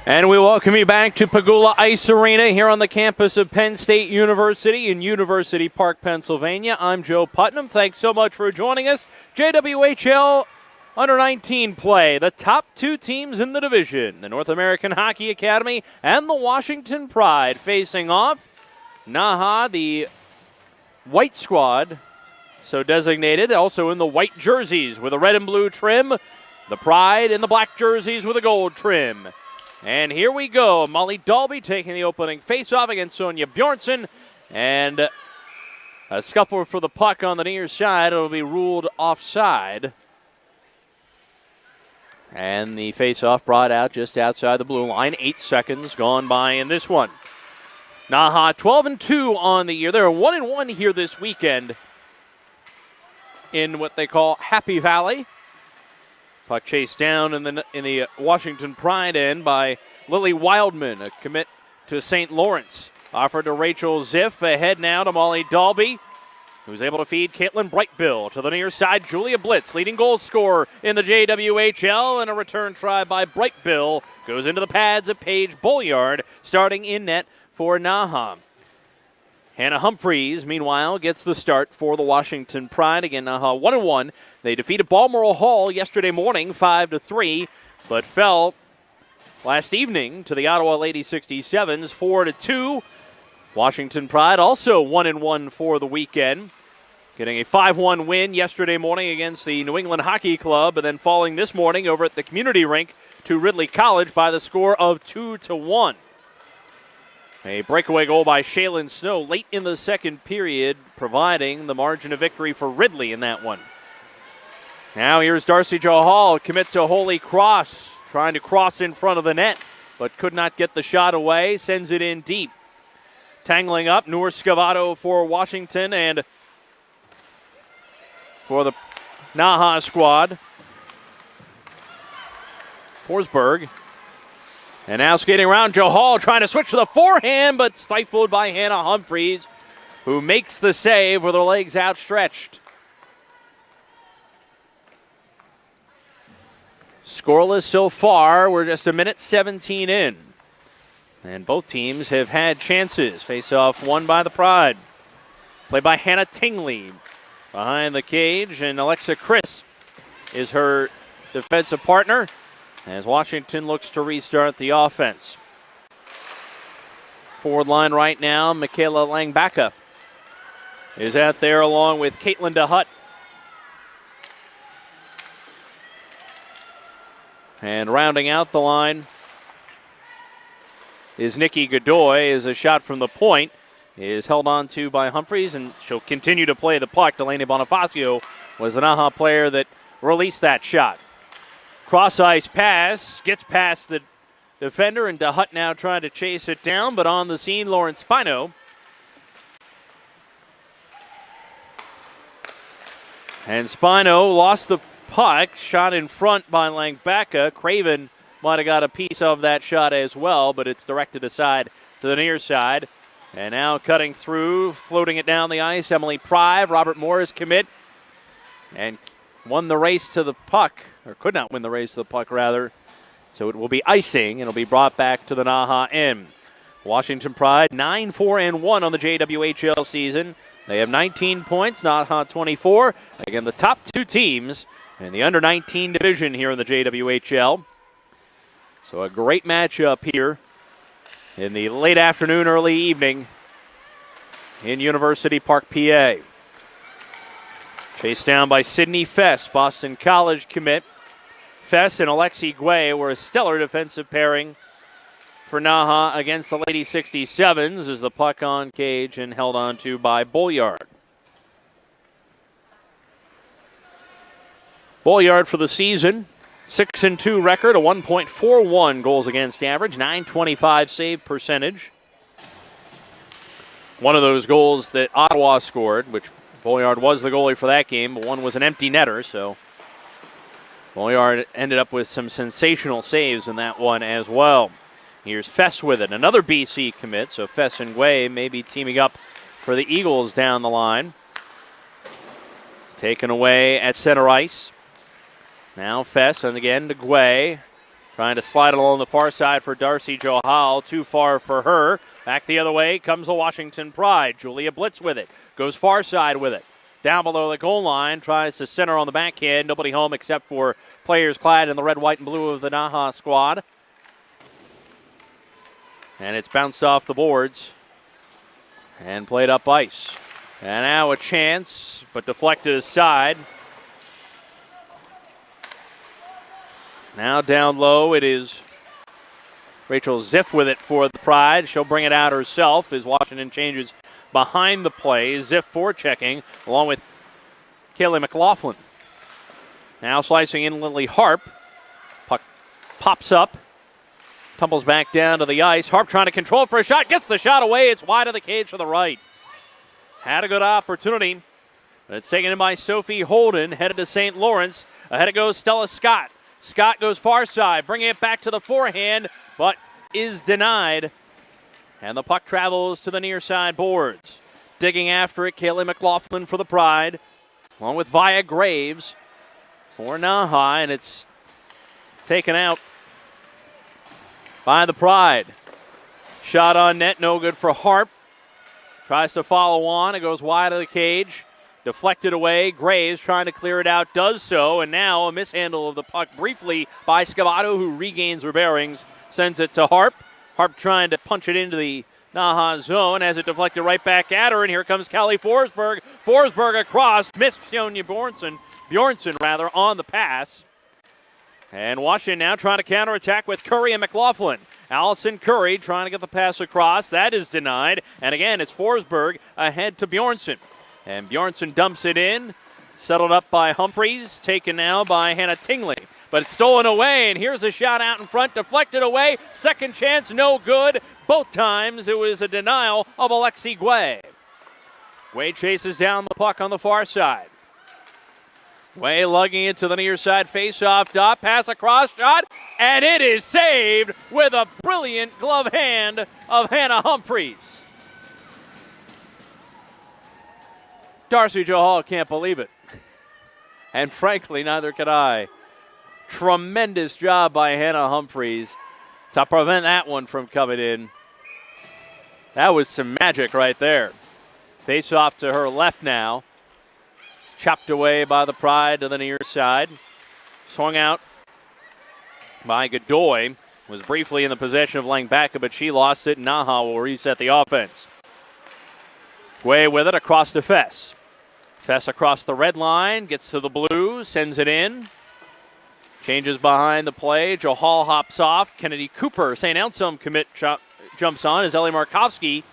And we welcome you back to Pegula Ice Arena here on the campus of Penn State University in University Park, Pennsylvania. I'm Joe Putnam. Thanks so much for joining us. JWHL Under-19 play. The top two teams in the division, the North American Hockey Academy and the Washington Pride, facing off. Naha, the white squad, so designated, also in the white jerseys with a red and blue trim. The Pride in the black jerseys with a gold trim. And here we go. Molly Dalby taking the opening faceoff against Sonia Bjornsson. And a scuffle for the puck on the near side. It'll be ruled offside. And the faceoff brought out just outside the blue line. 8 seconds gone by in this one. Naha 12-2 on the year. They're 1-1 here this weekend in what they call Happy Valley. Puck chased down in the Washington Pride end by Lily Wildman, a commit to St. Lawrence. Offered to Rachel Ziff, ahead now to Molly Dalby, who's able to feed Caitlin Brightbill. To the near side, Julia Blitz, leading goal scorer in the JWHL, and a return try by Brightbill goes into the pads of Paige Bolliard, starting in net for Naha. Hannah Humphreys, meanwhile, gets the start for the Washington Pride. Again, Naha 1-1. They defeated Balmoral Hall yesterday morning 5-3, but fell last evening to the Ottawa Lady 67s 4-2. Washington Pride also 1-1 for the weekend, getting a 5-1 win yesterday morning against the New England Hockey Club, and then falling this morning over at the community rink to Ridley College by the score of 2-1. A breakaway goal by Shaylin Snow late in the second period, providing the margin of victory for Ridley in that one. Now here's Darcy Jo Hall, commit to Holy Cross, trying to cross in front of the net, but could not get the shot away, sends it in deep. Tangling up, Noor Scavato for Washington and for the Naha squad. Forsberg. And now skating around, Jo Hall trying to switch to the forehand, but stifled by Hannah Humphreys, who makes the save with her legs outstretched. Scoreless so far. We're just a minute 17 in. And both teams have had chances. Face-off won by the Pride. Played by Hannah Tingley behind the cage, and Alexa Chris is her defensive partner as Washington looks to restart the offense. Forward line right now, Michaela Langbacka is out there along with Caitlin DeHutt. And rounding out the line is Nikki Godoy, as a shot from the point is held on to by Humphreys, and she'll continue to play the puck. Delaney Bonifacio was the Naha player that released that shot. Cross-ice pass, gets past the defender, and DeHutt now trying to chase it down, but on the scene, Lauren Spino. And Spino lost the puck, shot in front by Langbacka. Craven might have got a piece of that shot as well, but it's directed aside to the near side. And now cutting through, floating it down the ice, Emily Prive, Robert Morris commit, and won the race to the puck, or could not win the race to the puck, rather. So it will be icing, and it'll be brought back to the Naha end. Washington Pride 9-4-1 on the JWHL season. They have 19 points, Naha 24. Again, the top two teams in the under-19 division here in the JWHL. So a great matchup here in the late afternoon, early evening in University Park, PA. Chased down by Sydney Fess, Boston College commit. Fess and Alexi Guay were a stellar defensive pairing for Naha against the Lady 67s as the puck on cage and held on to by Bolliard. Bolliard for the season, 6-2 record, a 1.41 goals against average, .925 save percentage. One of those goals that Ottawa scored, which Bolliard was the goalie for that game, but one was an empty netter, so Bolliard ended up with some sensational saves in that one as well. Here's Fess with it, another BC commit, so Fess and Guay may be teaming up for the Eagles down the line. Taken away at center ice. Now Fess, and again to Guay. Trying to slide it along the far side for Darcy Johal. Too far for her. Back the other way comes the Washington Pride. Julia Blitz with it. Goes far side with it. Down below the goal line. Tries to center on the backhand. Nobody home except for players clad in the red, white, and blue of the Naha squad. And it's bounced off the boards and played up ice. And now a chance, but deflected aside. Now down low, it is Rachel Ziff with it for the Pride. She'll bring it out herself as Washington changes behind the play. Ziff forechecking along with Kaylee McLaughlin. Now slicing in Lily Harp. Puck pops up. Tumbles back down to the ice. Harp trying to control for a shot. Gets the shot away. It's wide of the cage to the right. Had a good opportunity. But it's taken in by Sophie Holden. Headed to St. Lawrence. Ahead it goes Stella Scott. Scott goes far side. Bringing it back to the forehand. But is denied. And the puck travels to the near side boards. Digging after it, Kaylee McLaughlin for the Pride. Along with Via Graves for Naha. And it's taken out by the Pride. Shot on net, no good for Harp. Tries to follow on. It goes wide of the cage. Deflected away. Graves trying to clear it out. Does so. And now a mishandle of the puck briefly by Scavato, who regains her bearings. Sends it to Harp. Harp trying to punch it into the Naha zone as it deflected right back at her. And here comes Callie Forsberg. Forsberg across. Missed Sonia Bjornsson on the pass. And Washington now trying to counterattack with Curry and McLaughlin. Allison Curry trying to get the pass across. That is denied. And again, it's Forsberg ahead to Bjornsson. And Bjornsson dumps it in. Settled up by Humphreys. Taken now by Hannah Tingley. But it's stolen away. And here's a shot out in front. Deflected away. Second chance, no good. Both times it was a denial of Alexi Guay. Guay chases down the puck on the far side. Way lugging it to the near side, face-off dot, pass across, shot, and it is saved with a brilliant glove hand of Hannah Humphreys. Darcy Johal can't believe it. And frankly, neither can I. Tremendous job by Hannah Humphreys to prevent that one from coming in. That was some magic right there. Face-off to her left now. Chopped away by the Pride to the near side. Swung out by Godoy. Was briefly in the possession of Langbacka, but she lost it. Naha will reset the offense. Guay with it across to Fess. Fess across the red line. Gets to the blue. Sends it in. Changes behind the play. Johal hops off. Kennedy Cooper, St. Anselm commit, jumps on as Ellie Markovsky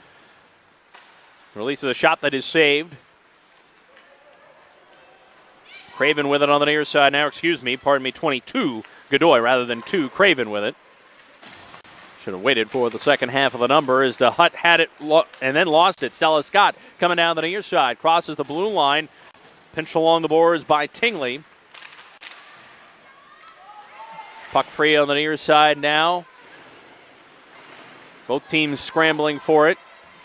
releases a shot that is saved. Craven with it on the near side now. 22. Godoy rather than 2. Craven with it. Should have waited for the second half of the number as the Hutt had it and then lost it. Stella Scott coming down the near side. Crosses the blue line. Pinched along the boards by Tingley. Puck free on the near side now. Both teams scrambling for it.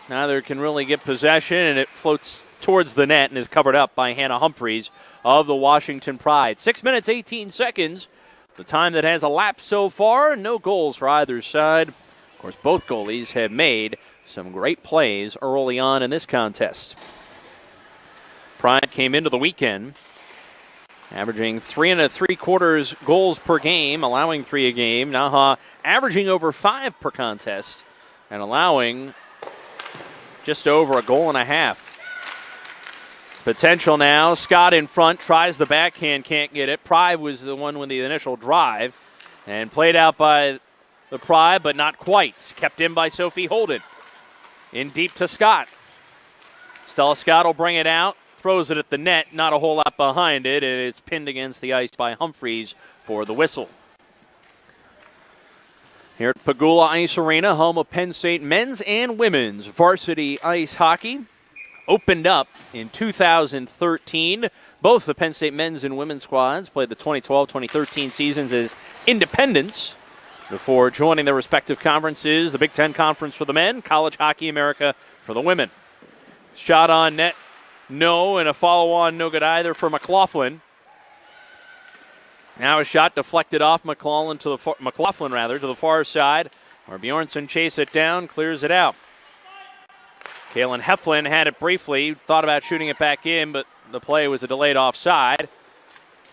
Neither can really get possession, and it floats towards the net and is covered up by Hannah Humphreys of the Washington Pride. 6 minutes, 18 seconds. The time that has elapsed so far. No goals for either side. Of course, both goalies have made some great plays early on in this contest. Pride came into the weekend averaging 3 3/4 goals per game, allowing 3 a game. Naha averaging over 5 per contest and allowing just over a goal and a half. Potential now. Scott in front, tries the backhand, can't get it. Pride was the one with the initial drive and played out by the Pride, but not quite. Kept in by Sophie Holden. In deep to Scott. Stella Scott will bring it out, throws it at the net, not a whole lot behind it, and it's pinned against the ice by Humphreys for the whistle. Here at Pagula Ice Arena, home of Penn State men's and women's varsity ice hockey. Opened up in 2013. Both the Penn State men's and women's squads played the 2012-2013 seasons as independents before joining their respective conferences, the Big Ten Conference for the men, College Hockey America for the women. Shot on net, no, and a follow-on, no good either for McLaughlin. Now a shot deflected off McLaughlin to the far side, where Bjornsson chase it down, clears it out. Kalen Heflin had it briefly, thought about shooting it back in, but the play was a delayed offside.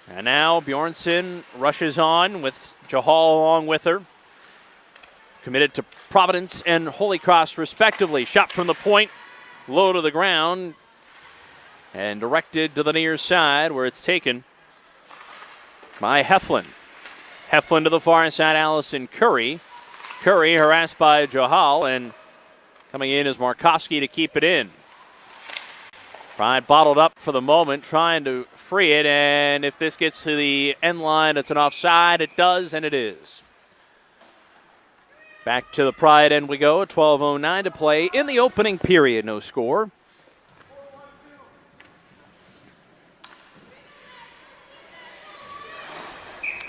And now Bjornsson rushes on with Jahal along with her. Committed to Providence and Holy Cross respectively. Shot from the point, low to the ground, and directed to the near side where it's taken by Heflin. Heflin to the far side, Allison Curry. Curry harassed by Jahal, and coming in is Markowski to keep it in. Pride bottled up for the moment, trying to free it, and if this gets to the end line, it's an offside. It does, and it is. Back to the Pride end we go, 12:09 to play in the opening period, no score.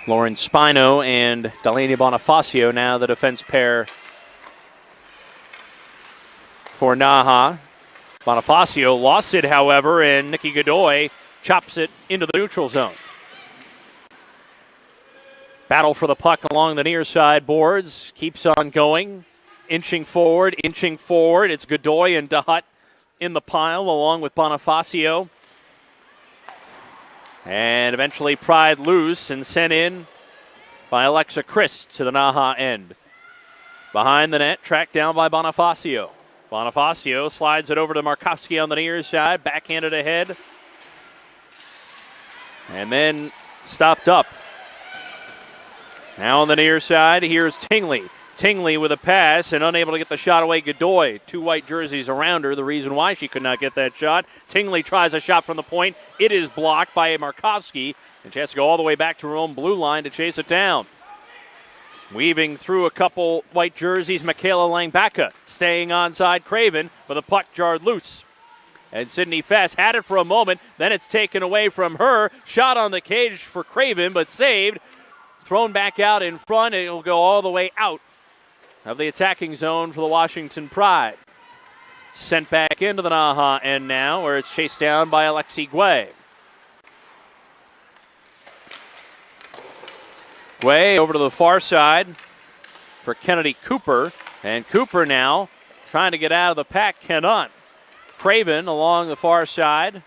Lauren Spino and Delaney Bonifacio now the defense pair for Naha. Bonifacio lost it, however, and Nikki Godoy chops it into the neutral zone. Battle for the puck along the near side boards keeps on going. Inching forward. It's Godoy and DeHutt in the pile along with Bonifacio. And eventually Pride loose and sent in by Alexa Christ to the Naha end. Behind the net, tracked down by Bonifacio. Bonifacio slides it over to Markowski on the near side, backhanded ahead. And then stopped up. Now on the near side, here's Tingley. Tingley with a pass and unable to get the shot away. Godoy, two white jerseys around her, the reason why she could not get that shot. Tingley tries a shot from the point. It is blocked by Markowski, and she has to go all the way back to her own blue line to chase it down. Weaving through a couple white jerseys, Michaela Langbacka staying onside Craven, but the puck jarred loose. And Sydney Fess had it for a moment, then it's taken away from her. Shot on the cage for Craven, but saved. Thrown back out in front, and it'll go all the way out of the attacking zone for the Washington Pride. Sent back into the Naha end now, where it's chased down by Alexi Guay. Guay over to the far side for Kennedy Cooper, and Cooper now trying to get out of the pack, cannot. Craven along the far side.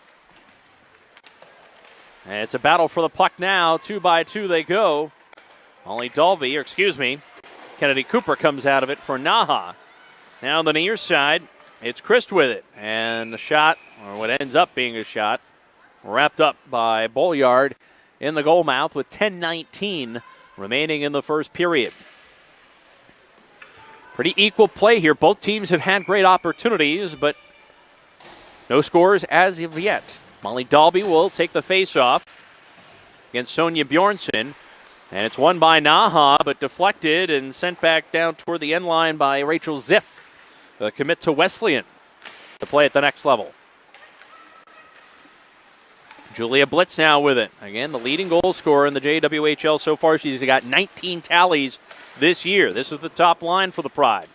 And it's a battle for the puck now. 2-by-2 they go. Kennedy Cooper comes out of it for Naha. Now on the near side, it's Christ with it. And the shot, or what ends up being a shot, wrapped up by Bolyard in the goal mouth with 10:19 remaining in the first period. Pretty equal play here. Both teams have had great opportunities, but no scores as of yet. Molly Dalby will take the face-off against Sonia Bjornsson. And it's won by Naha, but deflected and sent back down toward the end line by Rachel Ziff. The commit to Wesleyan to play at the next level. Julia Blitz now with it. Again, the leading goal scorer in the JWHL so far. She's got 19 tallies this year. This is the top line for the Pride.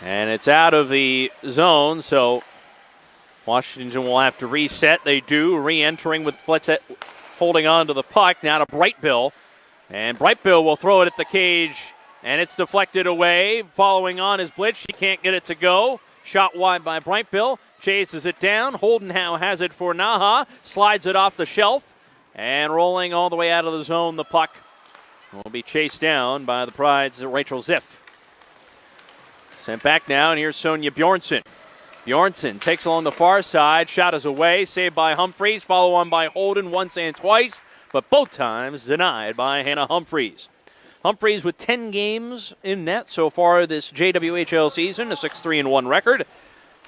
And it's out of the zone, so Washington will have to reset. They do, re-entering with Blitz holding on to the puck. Now to Brightbill. And Brightbill will throw it at the cage, and it's deflected away. Following on is Blitz. She can't get it to go. Shot wide by Brightbill. Chases it down. Holdenhow has it for Naha. Slides it off the shelf. And rolling all the way out of the zone, the puck will be chased down by the Pride's Rachel Ziff. Sent back now, and here's Sonia Bjornsson. Bjornsson takes along the far side. Shot is away. Saved by Humphreys. Follow on by Holden once and twice, but both times denied by Hannah Humphreys. Humphreys with 10 games in net so far this JWHL season, a 6-3-1 record,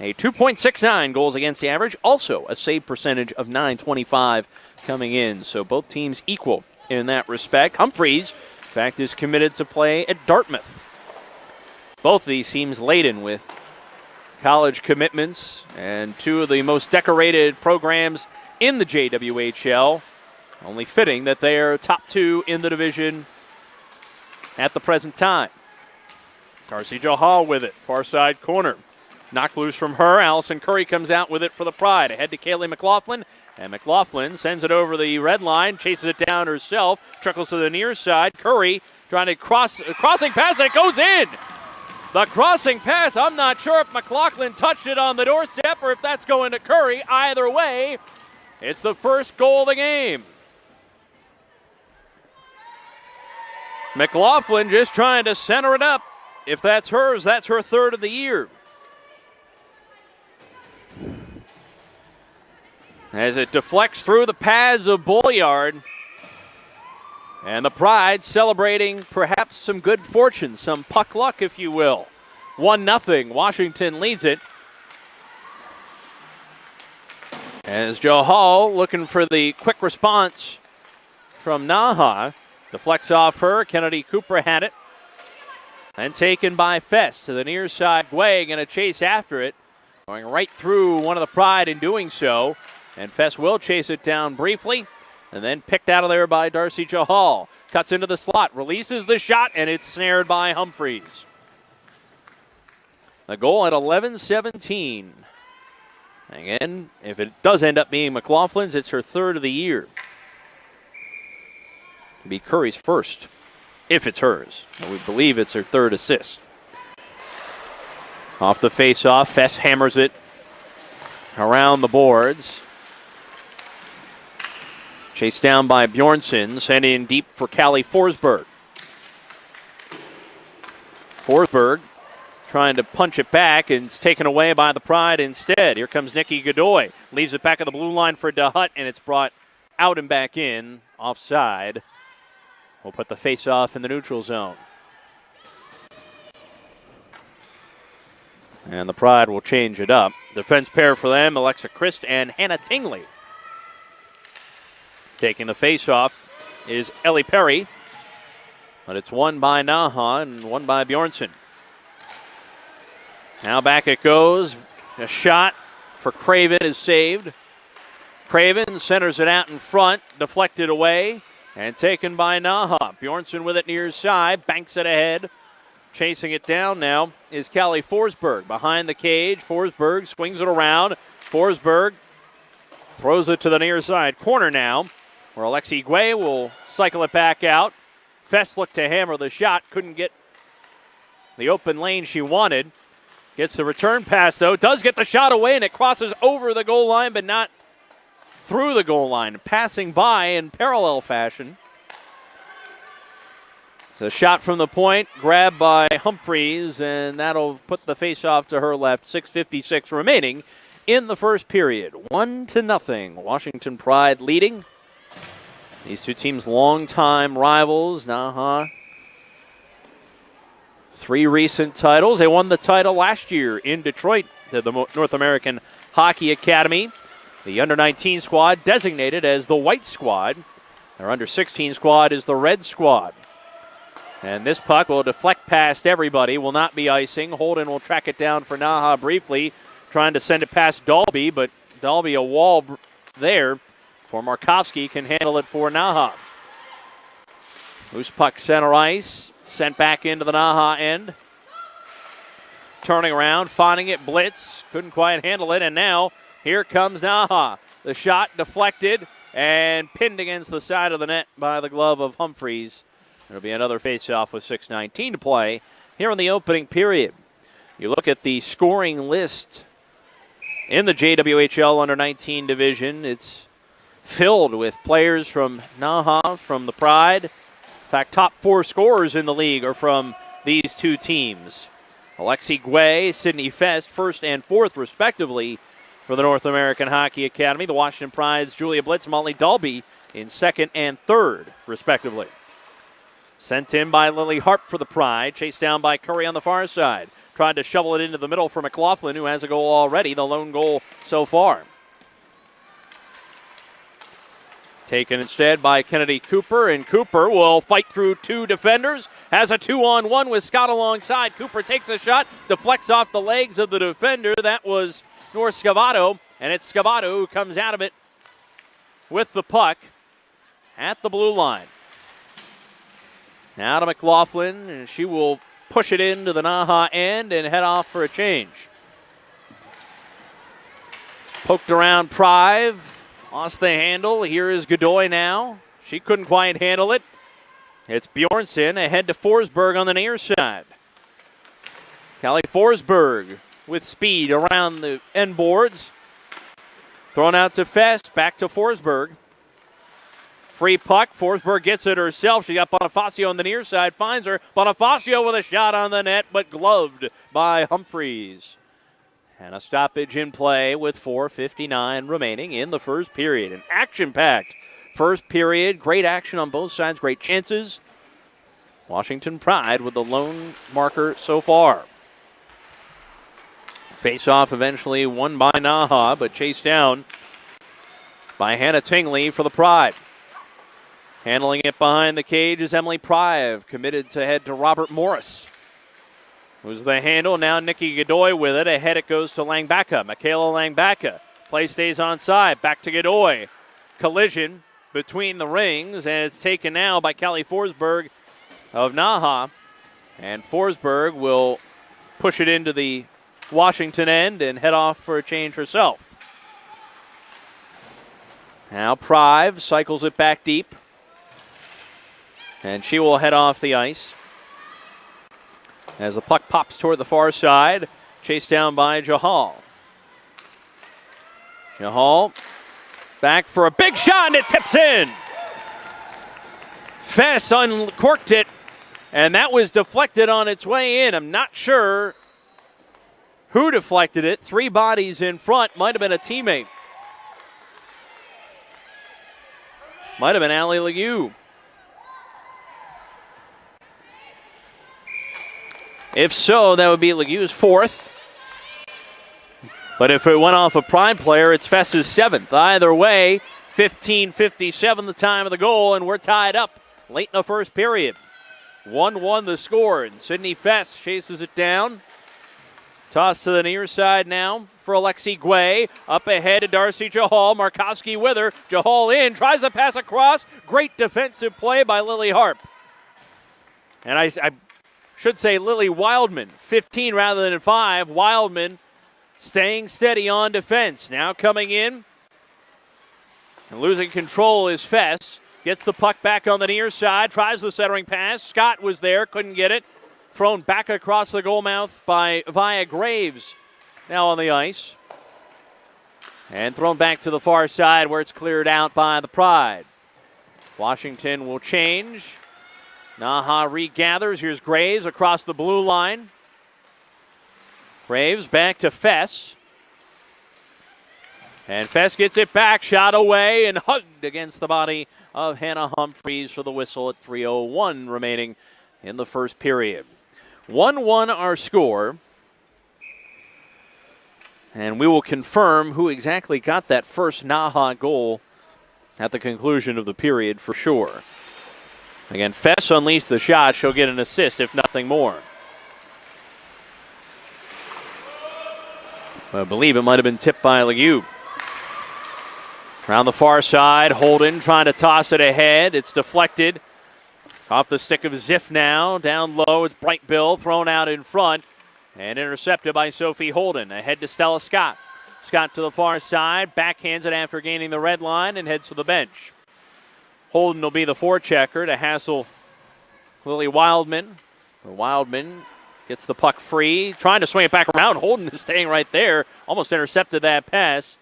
a 2.69 goals against the average, also a save percentage of .925 coming in. So both teams equal in that respect. Humphreys, in fact, is committed to play at Dartmouth. Both of these teams laden with college commitments and two of the most decorated programs in the JWHL. Only fitting that they are top two in the division at the present time. Darcy Johal with it, far side corner. Knocked loose from her. Allison Curry comes out with it for the Pride. Ahead to Kaylee McLaughlin. And McLaughlin sends it over the red line, chases it down herself, trickles to the near side. Curry trying to crossing pass, and it goes in. The crossing pass, I'm not sure if McLaughlin touched it on the doorstep or if that's going to Curry. Either way, it's the first goal of the game. McLaughlin just trying to center it up. If that's hers, that's her third of the year. As it deflects through the pads of Bolyard. And the Pride celebrating perhaps some good fortune, some puck luck, if you will. 1-0, Washington leads it. As Joe Hall looking for the quick response from Naha. Deflects off her, Kennedy Cooper had it. And taken by Fest to the near side. Guay going to chase after it. Going right through one of the Pride in doing so. And Fest will chase it down briefly. And then picked out of there by Darcy Johal. Cuts into the slot, releases the shot, and it's snared by Humphreys. The goal at 11-17. Again, if it does end up being McLaughlin's, it's her third of the year. It'll be Curry's first, if it's hers. We believe it's her third assist. Off the face-off, Fest hammers it around the boards. Chased down by Bjornsson, sent in deep for Callie Forsberg. Forsberg trying to punch it back, and it's taken away by the Pride instead. Here comes Nikki Godoy. Leaves it back at the blue line for DeHutt, and it's brought out and back in, offside. We'll put the face-off in the neutral zone. And the Pride will change it up. Defense pair for them, Alexa Christ and Hannah Tingley. Taking the face-off is Ellie Perry. But it's won by Naha and won by Bjornsson. Now back it goes. A shot for Craven is saved. Craven centers it out in front, deflected away, and taken by Naha. Bjornsson with it near side, banks it ahead. Chasing it down now is Callie Forsberg. Behind the cage, Forsberg swings it around. Forsberg throws it to the near side corner now, where Alexi Guay will cycle it back out. Fest looked to hammer the shot, couldn't get the open lane she wanted. Gets the return pass, though. Does get the shot away, and it crosses over the goal line, but not through the goal line. Passing by in parallel fashion. It's a shot from the point, grabbed by Humphreys, and that'll put the face-off to her left. 6:56 remaining in the first period. 1-0. Washington Pride leading. These two teams longtime rivals. Naha, 3 recent titles. They won the title last year in Detroit to the North American Hockey Academy. The under-19 squad designated as the White Squad. Their under-16 squad is the Red Squad. And this puck will deflect past everybody, will not be icing. Holden will track it down for Naha briefly, trying to send it past Dalby, but Dalby a wall there. For Markovsky can handle it for Naha. Loose puck center ice, sent back into the Naha end. Turning around, finding it, blitz, couldn't quite handle it, and now here comes Naha. The shot deflected and pinned against the side of the net by the glove of Humphreys. It'll be another face-off with 6:19 to play here in the opening period. You look at the scoring list in the JWHL under-19 division. It's filled with players from Naha, from the Pride. In fact, top 4 scorers in the league are from these two teams. Alexi Guay, Sydney Fest, first and fourth, respectively, for the North American Hockey Academy. The Washington Pride's Julia Blitz, Molly Dalby in second and third, respectively. Sent in by Lily Harp for the Pride. Chased down by Curry on the far side. Tried to shovel it into the middle for McLaughlin, who has a goal already, the lone goal so far. Taken instead by Kennedy Cooper, and Cooper will fight through 2 defenders. Has a 2-on-1 with Scott alongside. Cooper takes a shot, deflects off the legs of the defender. That was North Scavato, and it's Scavato who comes out of it with the puck at the blue line. Now to McLaughlin, and she will push it into the Naha end and head off for a change. Poked around Prive. Lost the handle. Here is Godoy now. She couldn't quite handle it. It's Bjornsson ahead to Forsberg on the near side. Callie Forsberg with speed around the end boards. Thrown out to Fest. Back to Forsberg. Free puck. Forsberg gets it herself. She got Bonifacio on the near side. Finds her. Bonifacio with a shot on the net, but gloved by Humphreys. And a stoppage in play with 4:59 remaining in the first period. An action-packed first period. Great action on both sides. Great chances. Washington Pride with the lone marker so far. Face-off eventually won by Naha, but chased down by Hannah Tingley for the Pride. Handling it behind the cage is Emily Prive, committed to head to Robert Morris. Who's the handle? Now Nikki Godoy with it. Ahead it goes to Langbacka. Michaela Langbacka. Play stays onside. Back to Godoy. Collision between the rings, and it's taken now by Callie Forsberg of Naha. And Forsberg will push it into the Washington end and head off for a change herself. Now Prive cycles it back deep. And she will head off the ice. As the puck pops toward the far side, chased down by Jahal. Jahal back for a big shot, and it tips in. Fess uncorked it, and that was deflected on its way in. I'm not sure who deflected it. Three bodies in front. Might have been a teammate. Might have been Allie Legue. If so, that would be Legue's fourth. But if it went off a Pride player, it's Fess's seventh. Either way, 15:57 the time of the goal, and we're tied up late in the first period. 1-1 the score, and Sydney Fess chases it down. Toss to the near side now for Alexi Guay. Up ahead to Darcy Jahal. Markowski with her. Jahal in, tries to pass across. Great defensive play by Lily Harp. And I should say Lily Wildman, 15 rather than 5. Wildman staying steady on defense. Now coming in and losing control is Fess. Gets the puck back on the near side, tries the centering pass. Scott was there, couldn't get it. Thrown back across the goal mouth by Via Graves. Now on the ice. And thrown back to the far side where it's cleared out by the Pride. Washington will change. Naha regathers. Here's Graves across the blue line. Graves back to Fess. And Fess gets it back, shot away, and hugged against the body of Hannah Humphreys for the whistle at 3:01 remaining in the first period. 1-1 our score. And we will confirm who exactly got that first Naha goal at the conclusion of the period for sure. Again, Fess unleashed the shot. She'll get an assist, if nothing more. I believe it might have been tipped by Legue. Around the far side, Holden trying to toss it ahead. It's deflected. Off the stick of Ziff now. Down low, it's Bright Bill thrown out in front. And intercepted by Sophie Holden. Ahead to Stella Scott. Scott to the far side. Backhands it after gaining the red line and heads to the bench. Holden will be the forechecker to hassle Lily Wildman. Wildman gets the puck free, trying to swing it back around. Holden is staying right there. Almost intercepted that pass.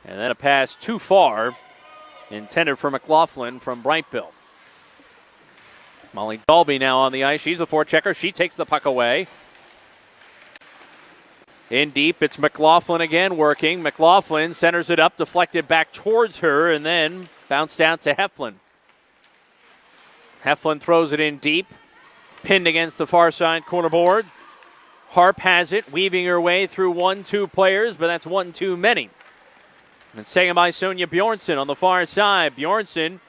And then a pass too far, intended for McLaughlin from Brightbill. Molly Dalby now on the ice. She's the forechecker. She takes the puck away. In deep, it's McLaughlin again working. McLaughlin centers it up, deflected back towards her, and then bounced out to Heflin. Heflin throws it in deep, pinned against the far side corner board. Harp has it, weaving her way through 1-2 players, but that's one too many. And second by Sonia Bjornsson on the far side. Bjornsson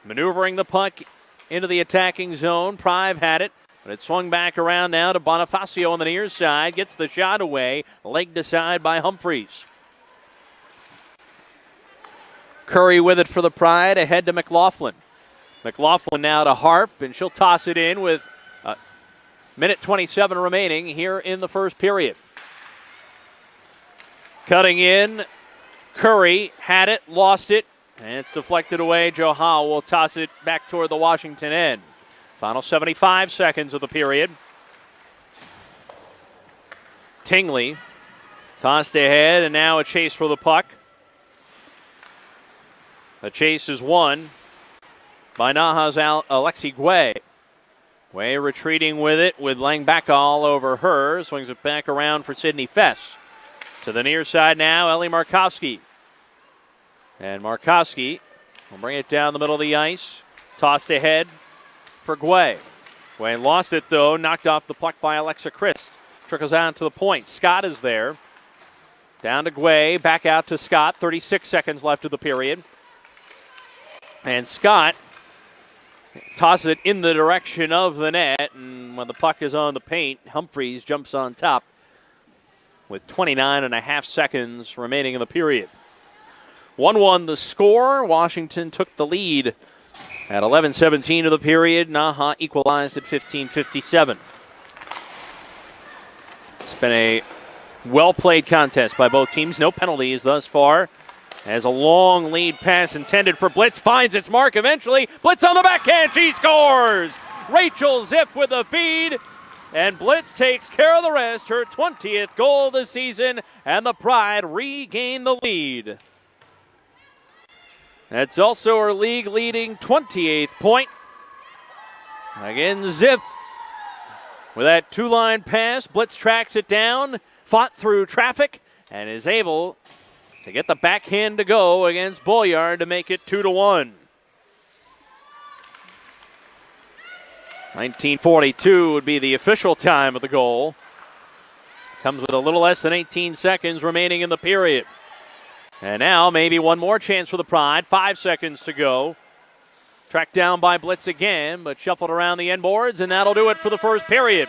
maneuvering the puck into the attacking zone. Prive had it, but it swung back around now to Bonifacio on the near side. Gets the shot away, legged aside by Humphreys. Curry with it for the Pride, ahead to McLaughlin. McLaughlin now to Harp, and she'll toss it in with a minute 27 remaining here in the first period. Cutting in Curry had it, lost it, and it's deflected away. Joe Howe will toss it back toward the Washington end. Final 75 seconds of the period. Tingley tossed ahead, and now a chase for the puck. The chase is won by Naha's Alexi Guay. Guay retreating with it with Lang back all over her. Swings it back around for Sydney Fess. To the near side now, Ellie Markovsky. And Markovsky will bring it down the middle of the ice. Tossed ahead for Guay. Guay lost it, though. Knocked off the puck by Alexa Christ. Trickles down to the point. Scott is there. Down to Guay. Back out to Scott. 36 seconds left of the period. And Scott tosses it in the direction of the net. And when the puck is on the paint, Humphreys jumps on top with 29 and a half seconds remaining in the period. 1-1 the score. Washington took the lead at 11:17 of the period. Naha equalized at 15:57. It's been a well-played contest by both teams. No penalties thus far. As a long lead pass intended for Blitz finds its mark eventually. Blitz on the backhand. She scores! Rachel Zip with the feed. And Blitz takes care of the rest. Her 20th goal of the season. And the Pride regain the lead. That's also her league-leading 28th point. Again, Zip with that two-line pass. Blitz tracks it down, fought through traffic, and is able to get the backhand to go against Boyard to make it 2-1. 19:42 would be the official time of the goal. Comes with a little less than 18 seconds remaining in the period. And now maybe one more chance for the Pride. 5 seconds to go. Tracked down by Blitz again, but shuffled around the end boards, and that'll do it for the first period.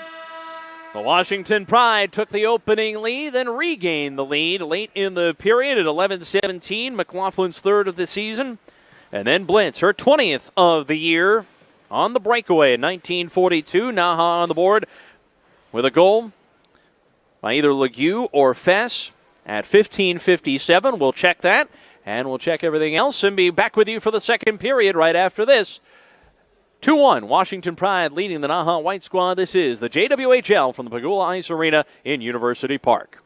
The Washington Pride took the opening lead, then regained the lead late in the period at 11:17. McLaughlin's third of the season. And then Blitz, her 20th of the year, on the breakaway in 1942. Naha on the board with a goal by either Legue or Fess. At 15:57, we'll check that, and we'll check everything else and be back with you for the second period right after this. 2-1, Washington Pride leading the Naha White Squad. This is the JWHL from the Pegula Ice Arena in University Park.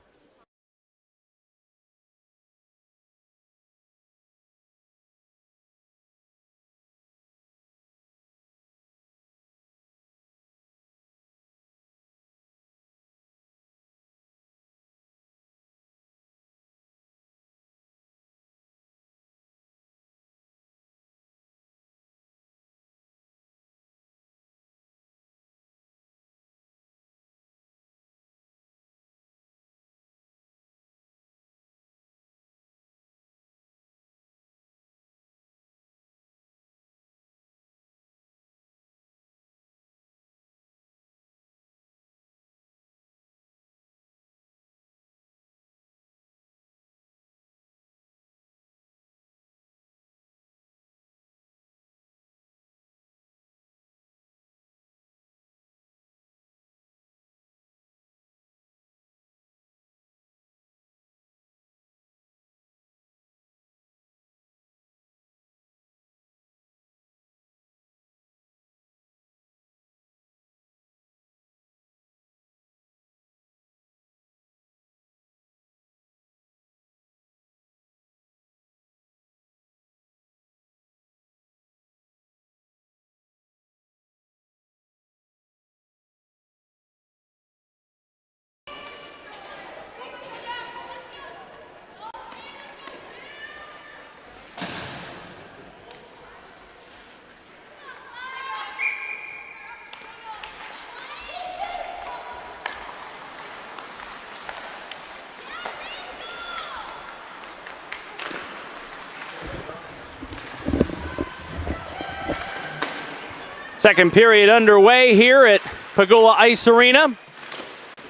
Second period underway here at Pegula Ice Arena.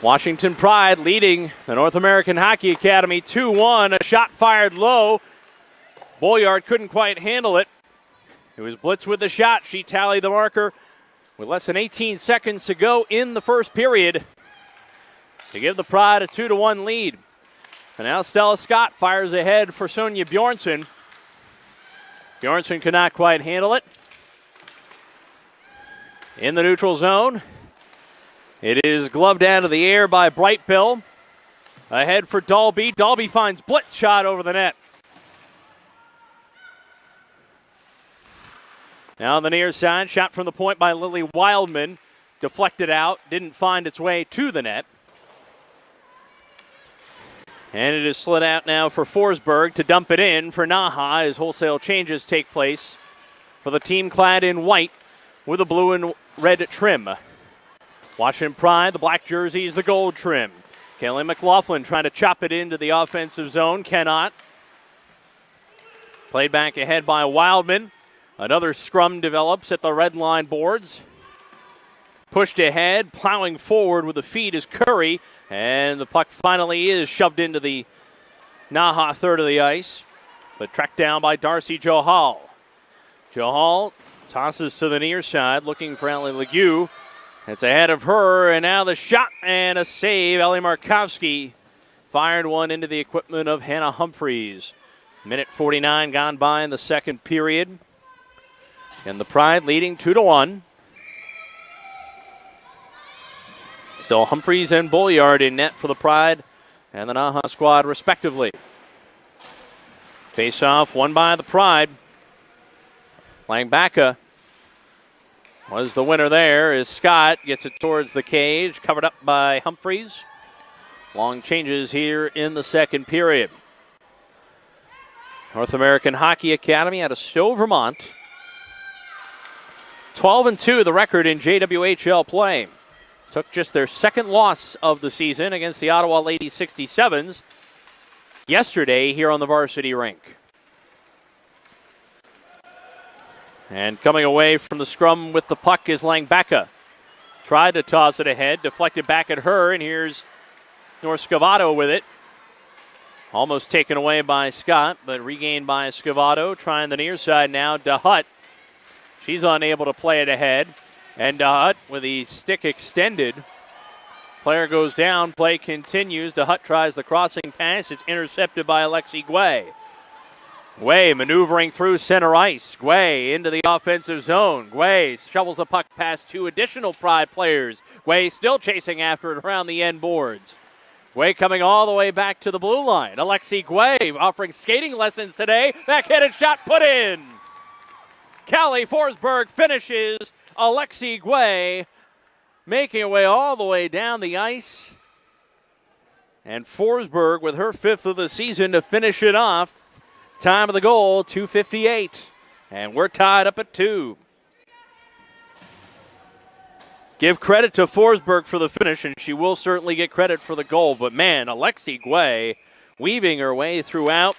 Washington Pride leading the North American Hockey Academy 2-1. A shot fired low. Boyard couldn't quite handle it. It was Blitz with the shot. She tallied the marker with less than 18 seconds to go in the first period to give the Pride a 2-1 lead. And now Stella Scott fires ahead for Sonia Bjornsson. Bjornsson could not quite handle it. In the neutral zone. It is gloved out of the air by Brightbill. Ahead for Dalby. Dalby finds blitz shot over the net. Now on the near side, shot from the point by Lily Wildman. Deflected out, didn't find its way to the net. And it is slid out now for Forsberg to dump it in for Naha as wholesale changes take place for the team clad in white with a blue and red trim. Washington Pride, the black jerseys, the gold trim. Kelly McLaughlin trying to chop it into the offensive zone, cannot. Played back ahead by Wildman. Another scrum develops at the red line boards. Pushed ahead, plowing forward with the feet is Curry, and the puck finally is shoved into the Naha third of the ice, but tracked down by Darcy Johal. Johal tosses to the near side, looking for Ellie Legue. It's ahead of her, and now the shot and a save. Ellie Markowski fired one into the equipment of Hannah Humphreys. Minute 49 gone by in the second period, and the Pride leading 2-1. Still Humphreys and Bolliard in net for the Pride and the Naha squad respectively. Face-off won by the Pride. Langbacka was the winner there as Scott gets it towards the cage, covered up by Humphreys. Long changes here in the second period. North American Hockey Academy out of Stowe, Vermont. 12-2 the record in JWHL play. Took just their second loss of the season against the Ottawa Lady 67s yesterday here on the varsity rink. And coming away from the scrum with the puck is Langbacka. Tried to toss it ahead, deflected back at her, and here's North Scavato with it. Almost taken away by Scott, but regained by Scavato. Trying the near side now, DeHutt. She's unable to play it ahead. And DeHutt with the stick extended. Player goes down, play continues. DeHutt tries the crossing pass. It's intercepted by Alexi Guay. Guay maneuvering through center ice. Guay into the offensive zone. Guay shovels the puck past two additional Pride players. Guay still chasing after it around the end boards. Guay coming all the way back to the blue line. Alexi Guay offering skating lessons today. Backhanded shot put in. Callie Forsberg finishes. Alexi Guay making her way all the way down the ice. And Forsberg with her fifth of the season to finish it off. Time of the goal, 2:58. And we're tied up at 2. Give credit to Forsberg for the finish, and she will certainly get credit for the goal. But man, Alexi Guay weaving her way throughout.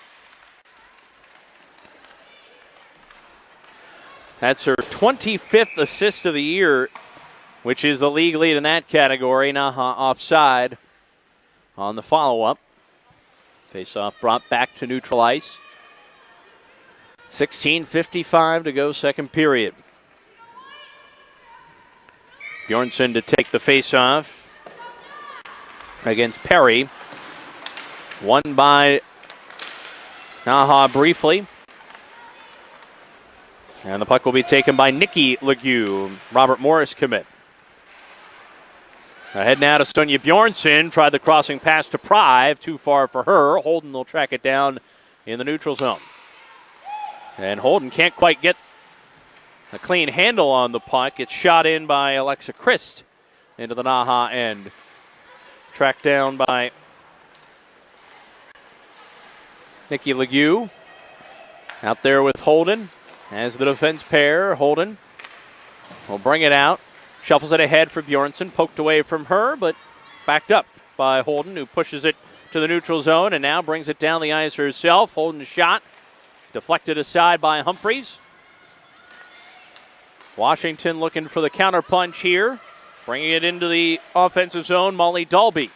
That's her 25th assist of the year, which is the league lead in that category. Naha offside on the follow-up. Face-off brought back to neutral ice. 16:55 to go, second period. Bjornsson to take the face-off against Perry. Won by Naha briefly. And the puck will be taken by Nikki Legue, Robert Morris commit. Ahead now to Sonia Bjornsson. Tried the crossing pass to Prive. Too far for her. Holden will track it down in the neutral zone. And Holden can't quite get a clean handle on the puck. It's shot in by Alexa Christ into the Naha end. Tracked down by Nikki Legue. Out there with Holden. As the defense pair, Holden will bring it out. Shuffles it ahead for Bjornsson. Poked away from her, but backed up by Holden, who pushes it to the neutral zone and now brings it down the ice herself. Holden's shot deflected aside by Humphreys. Washington looking for the counterpunch here. Bringing it into the offensive zone, Molly Dalby.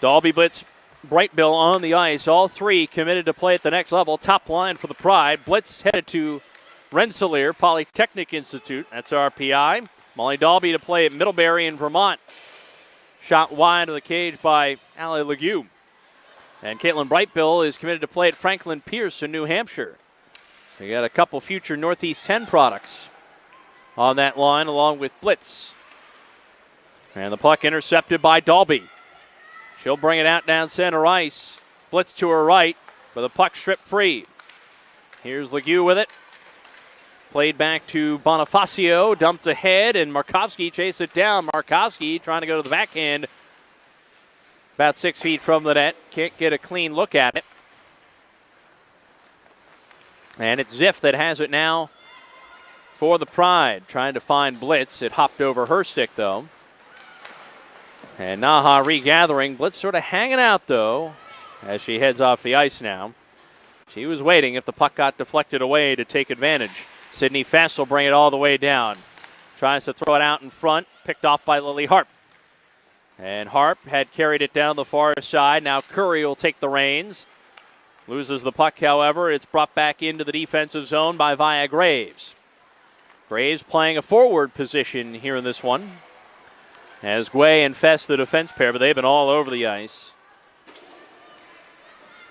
Dalby blitz Brightbill on the ice. All three committed to play at the next level. Top line for the Pride. Blitz headed to Rensselaer Polytechnic Institute. That's RPI. Molly Dalby to play at Middlebury in Vermont. Shot wide of the cage by Allie Legue. And Caitlin Brightbill is committed to play at Franklin Pierce in New Hampshire. So you got a couple future Northeast 10 products on that line along with Blitz. And the puck intercepted by Dalby. She'll bring it out down center ice. Blitz to her right, but the puck stripped free. Here's Legue with it. Played back to Bonifacio, dumped ahead, and Markovsky chased it down. Markovsky trying to go to the backhand. About 6 feet from the net. Can't get a clean look at it. And it's Ziff that has it now for the Pride. Trying to find Blitz. It hopped over her stick, though. And Naha regathering. Blitz sort of hanging out, though, as she heads off the ice now. She was waiting if the puck got deflected away to take advantage. Sydney Fess will bring it all the way down. Tries to throw it out in front. Picked off by Lily Harp. And Harp had carried it down the far side. Now Curry will take the reins. Loses the puck, however. It's brought back into the defensive zone by Via Graves. Graves playing a forward position here in this one. As Guay and Fess the defense pair, but they've been all over the ice.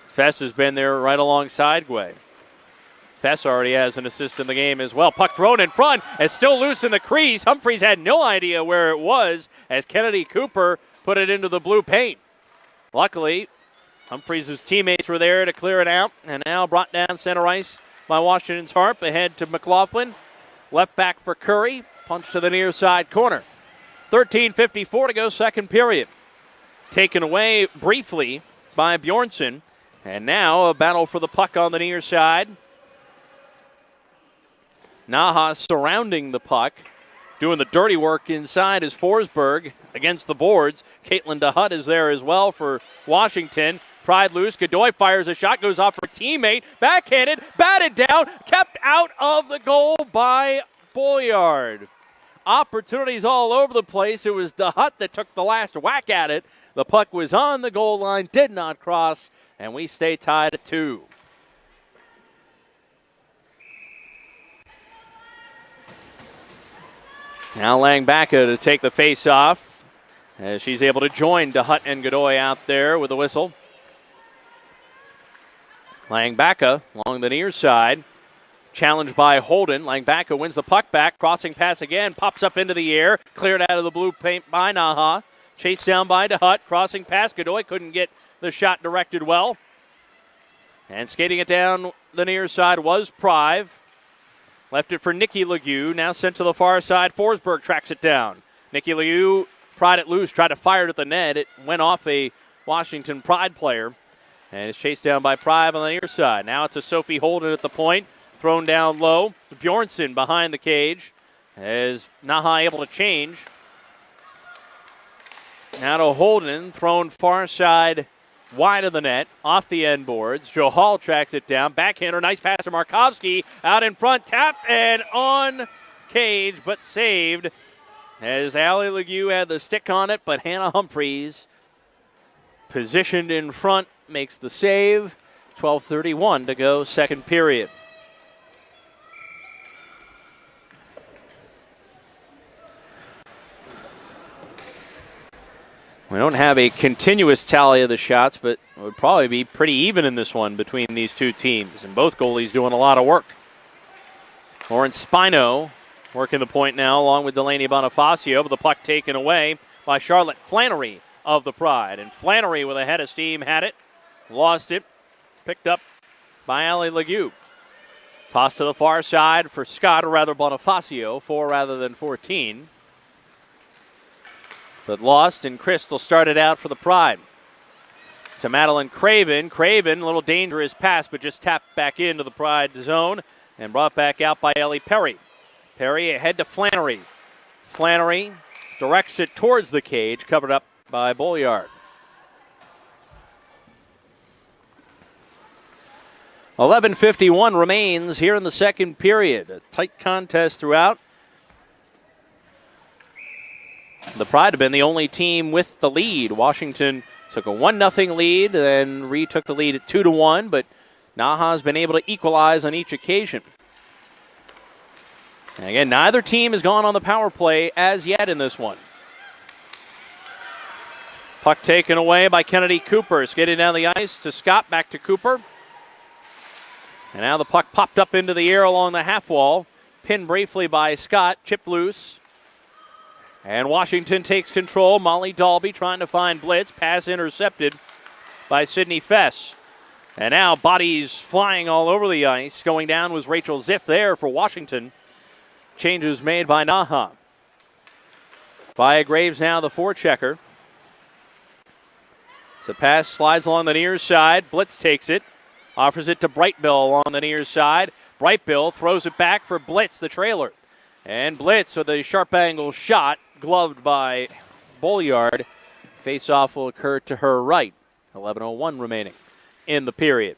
Fess has been there right alongside Guay. Fess already has an assist in the game as well. Puck thrown in front and still loose in the crease. Humphreys had no idea where it was as Kennedy Cooper put it into the blue paint. Luckily, Humphreys' teammates were there to clear it out, and now brought down center ice by Washington's Harp. Ahead to McLaughlin. Left back for Curry. Punch to the near side corner. 13:54 to go, second period. Taken away briefly by Bjornsson. And now a battle for the puck on the near side. Naha surrounding the puck. Doing the dirty work inside is Forsberg against the boards. Caitlin DeHutt is there as well for Washington. Pride loose. Godoy fires a shot. Goes off her teammate. Backhanded. Batted down. Kept out of the goal by Boyard. Opportunities all over the place. It was DeHutt that took the last whack at it. The puck was on the goal line. Did not cross. And we stay tied at 2. Now Langbacka to take the face-off as she's able to join DeHutt and Godoy out there with a whistle. Langbacka along the near side. Challenged by Holden. Langbacka wins the puck back. Crossing pass again. Pops up into the air. Cleared out of the blue paint by Naha. Chased down by DeHutt. Crossing pass. Godoy couldn't get the shot directed well. And skating it down the near side was Prive. Left it for Nikki Legue. Now sent to the far side. Forsberg tracks it down. Nikki Legue pried it loose. Tried to fire it at the net. It went off a Washington Pride player. And it's chased down by Prive on the near side. Now it's a Sophie Holden at the point. Thrown down low. Bjornsson behind the cage. As Naha able to change. Now to Holden. Thrown far side wide of the net. Off the end boards. Joe Hall tracks it down. Backhander. Nice pass to Markovsky. Out in front. Tap and on cage. But saved. As Allie Legue had the stick on it. But Hannah Humphreys positioned in front. Makes the save. 12:31 to go, second period. We don't have a continuous tally of the shots, but it would probably be pretty even in this one between these two teams. And both goalies doing a lot of work. Lauren Spino working the point now along with Delaney Bonifacio, but the puck taken away by Charlotte Flannery of the Pride. And Flannery with a head of steam had it. Lost it. Picked up by Allie Legue. Toss to the far side for Scott, or rather Bonifacio, 4 rather than 14. But lost, and Crystal started out for the Pride. To Madeline Craven. Craven, a little dangerous pass, but just tapped back into the Pride zone and brought back out by Ellie Perry. Perry ahead to Flannery. Flannery directs it towards the cage, covered up by Bolyard. 11:51 remains here in the second period. A tight contest throughout. The Pride have been the only team with the lead. Washington took a 1-0 lead, then retook the lead at 2-1, but Naha's been able to equalize on each occasion. And again, neither team has gone on the power play as yet in this one. Puck taken away by Kennedy Cooper. Skating down the ice to Scott, back to Cooper. And now the puck popped up into the air along the half wall. Pinned briefly by Scott, chipped loose. And Washington takes control. Molly Dalby trying to find Blitz. Pass intercepted by Sydney Fess. And now bodies flying all over the ice. Going down was Rachel Ziff there for Washington. Changes made by Naha. Via Graves now the forechecker. So pass slides along the near side. Blitz takes it. Offers it to Brightbill along the near side. Brightbill throws it back for Blitz, the trailer. And Blitz with a sharp angle shot, gloved by Bolyard. Face-off will occur to her right. 11:01 remaining in the period.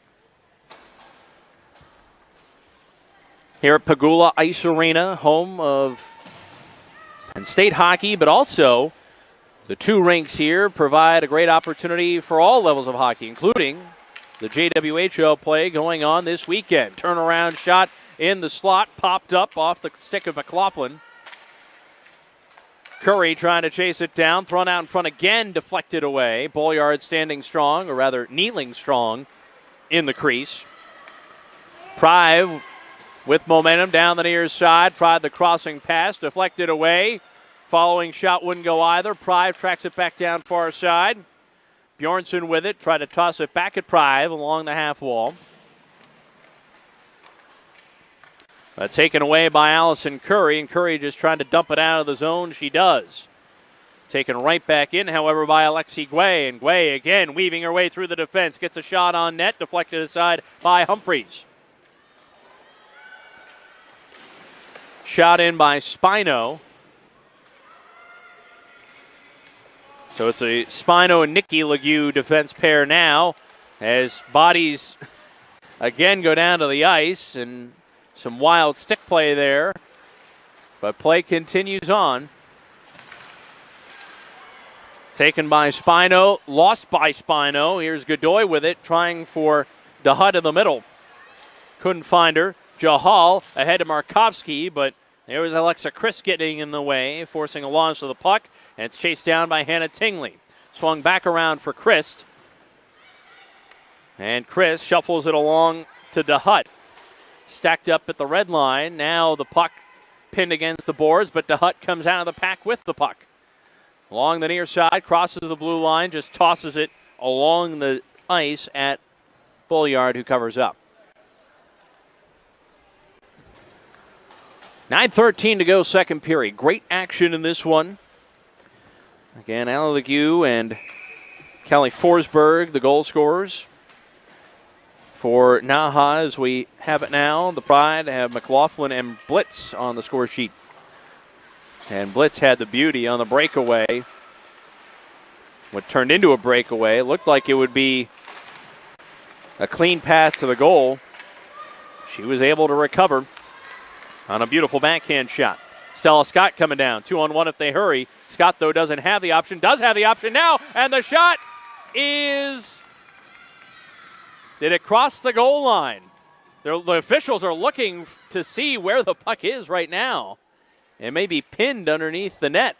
Here at Pagula Ice Arena, home of Penn State hockey, but also the two rinks here provide a great opportunity for all levels of hockey, including the JWHL play going on this weekend. Turnaround shot in the slot, popped up off the stick of McLaughlin. Curry trying to chase it down, thrown out in front again, deflected away. Bolyard standing strong, or rather kneeling strong, in the crease. Prive with momentum down the near side, tried the crossing pass, deflected away. Following shot wouldn't go either. Prive tracks it back down far side. Bjornsson with it, tried to toss it back at Prive along the half wall. Taken away by Allison Curry, and Curry just trying to dump it out of the zone. She does. Taken right back in, however, by Alexi Guay, and Guay again weaving her way through the defense. Gets a shot on net, deflected aside by Humphreys. Shot in by Spino. So it's a Spino and Nikki Legue defense pair now, as bodies again go down to the ice, and some wild stick play there. But play continues on. Taken by Spino, lost by Spino. Here's Godoy with it, trying for DeHutt in the middle. Couldn't find her. Jahal ahead of Markovsky, but there was Alexa Chris getting in the way, forcing a loss of the puck, and it's chased down by Hannah Tingley. Swung back around for Christ, and Chris shuffles it along to DeHutt. Stacked up at the red line. Now the puck pinned against the boards, but DeHutt comes out of the pack with the puck. Along the near side, crosses the blue line, just tosses it along the ice at Bolyard, who covers up. 9:13 to go, second period. Great action in this one. Again, Allie Legue and Kelly Forsberg, the goal scorers. For Naha, as we have it now, the Pride have McLaughlin and Blitz on the score sheet. And Blitz had the beauty on the breakaway. What turned into a breakaway. It looked like it would be a clean path to the goal. She was able to recover on a beautiful backhand shot. Stella Scott coming down. 2-on-1 if they hurry. Scott, though, doesn't have the option. Does have the option now. And the shot is... Did it cross the goal line? The officials are looking to see where the puck is right now. It may be pinned underneath the net.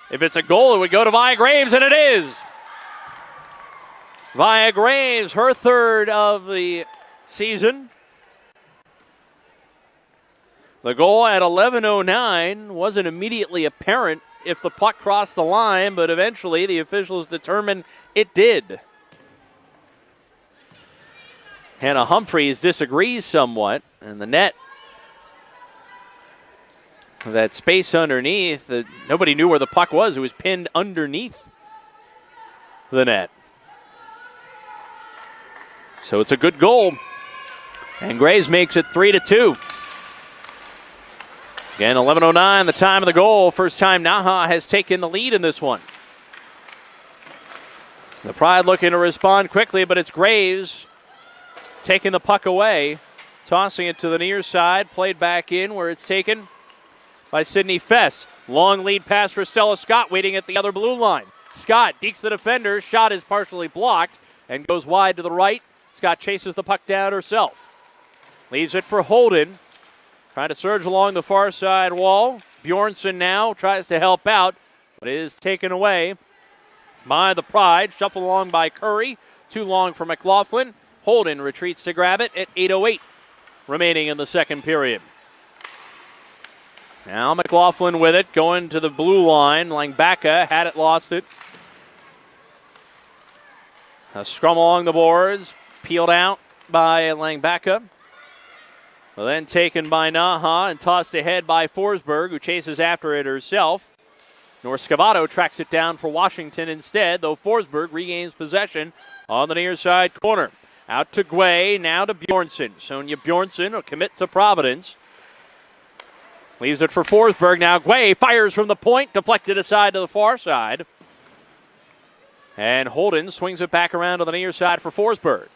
If it's a goal, it would go to Via Graves, and it is. Via Graves, her third of the season. The goal at 11:09 wasn't immediately apparent if the puck crossed the line, but eventually the officials determined it did. Hannah Humphreys disagrees somewhat, and the net, that space underneath, nobody knew where the puck was. It was pinned underneath the net. So it's a good goal, and Graves makes it 3-2. Again, 11:09, the time of the goal. First time Naha has taken the lead in this one. The Pride looking to respond quickly, but it's Graves taking the puck away, tossing it to the near side, played back in where it's taken by Sydney Fess. Long lead pass for Stella Scott waiting at the other blue line. Scott dekes the defender, shot is partially blocked and goes wide to the right. Scott chases the puck down herself. Leaves it for Holden. Trying to surge along the far side wall. Bjornsson now tries to help out, but it is taken away by the Pride. Shuffled along by Curry. Too long for McLaughlin. Holden retreats to grab it at 8:08 remaining in the second period. Now McLaughlin with it, going to the blue line. Langbacka had it, lost it. A scrum along the boards, peeled out by Langbacka. Well, then taken by Naha and tossed ahead by Forsberg, who chases after it herself. Norskavato tracks it down for Washington instead, though Forsberg regains possession on the near side corner. Out to Guay, now to Bjornsson. Sonja Bjornsson will commit to Providence. Leaves it for Forsberg. Now Guay fires from the point, deflected aside to the far side. And Holden swings it back around to the near side for Forsberg.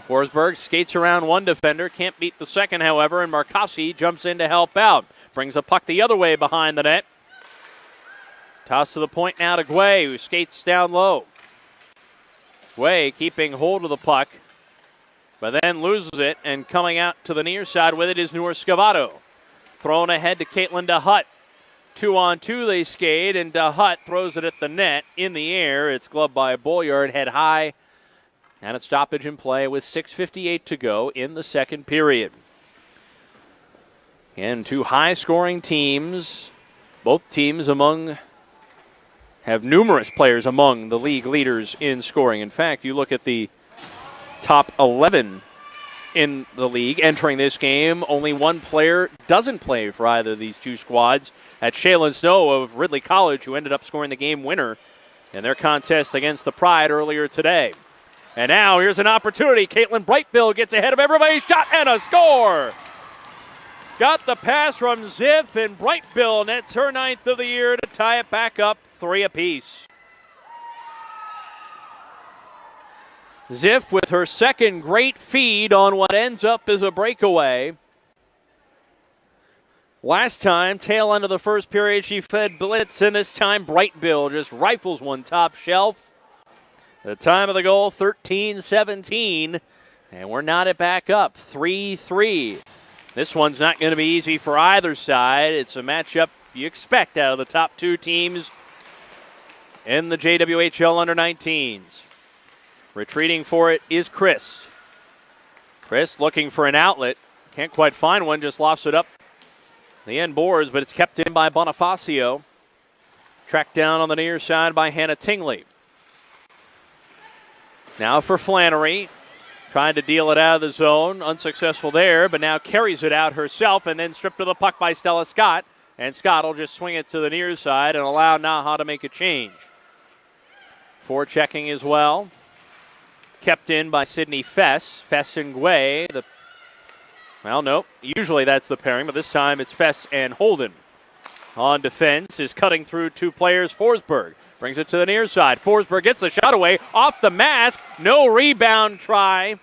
Forsberg skates around one defender, can't beat the second, however, and Markowski jumps in to help out. Brings the puck the other way behind the net. Toss to the point now to Guay, who skates down low. Guay keeping hold of the puck, but then loses it, and coming out to the near side with it is Norskavato. Thrown ahead to Caitlin DeHutt. 2-on-2 they skate, and DeHutt throws it at the net in the air. It's gloved by Bolyard, head high, and a stoppage in play with 6:58 to go in the second period. And two high-scoring teams. Both teams have numerous players among the league leaders in scoring. In fact, you look at the top 11 in the league entering this game, only one player doesn't play for either of these two squads. At Shaylin Snow of Ridley College, who ended up scoring the game winner in their contest against the Pride earlier today. And now here's an opportunity. Caitlin Brightbill gets ahead of everybody. Shot and a score! Got the pass from Ziff, and Brightbill nets her 9th of the year to tie it back up 3 apiece. Ziff with her second great feed on what ends up as a breakaway. Last time, tail end of the first period, she fed blitz, and this time Brightbill just rifles one top shelf. The time of the goal, 13-17, and we're knotted back up, 3-3. This one's not going to be easy for either side. It's a matchup you expect out of the top two teams in the JWHL Under-19s. Retreating for it is Chris. Chris looking for an outlet. Can't quite find one, just lofts it up the end boards, but it's kept in by Bonifacio. Tracked down on the near side by Hannah Tingley. Now for Flannery. Trying to deal it out of the zone. Unsuccessful there, but now carries it out herself and then stripped of the puck by Stella Scott. And Scott will just swing it to the near side and allow Naha to make a change. Forechecking as well. Kept in by Sydney Fess. Fess and Guay. Usually that's the pairing, but this time it's Fess and Holden. On defense is cutting through two players. Forsberg brings it to the near side. Forsberg gets the shot away. Off the mask. No rebound try.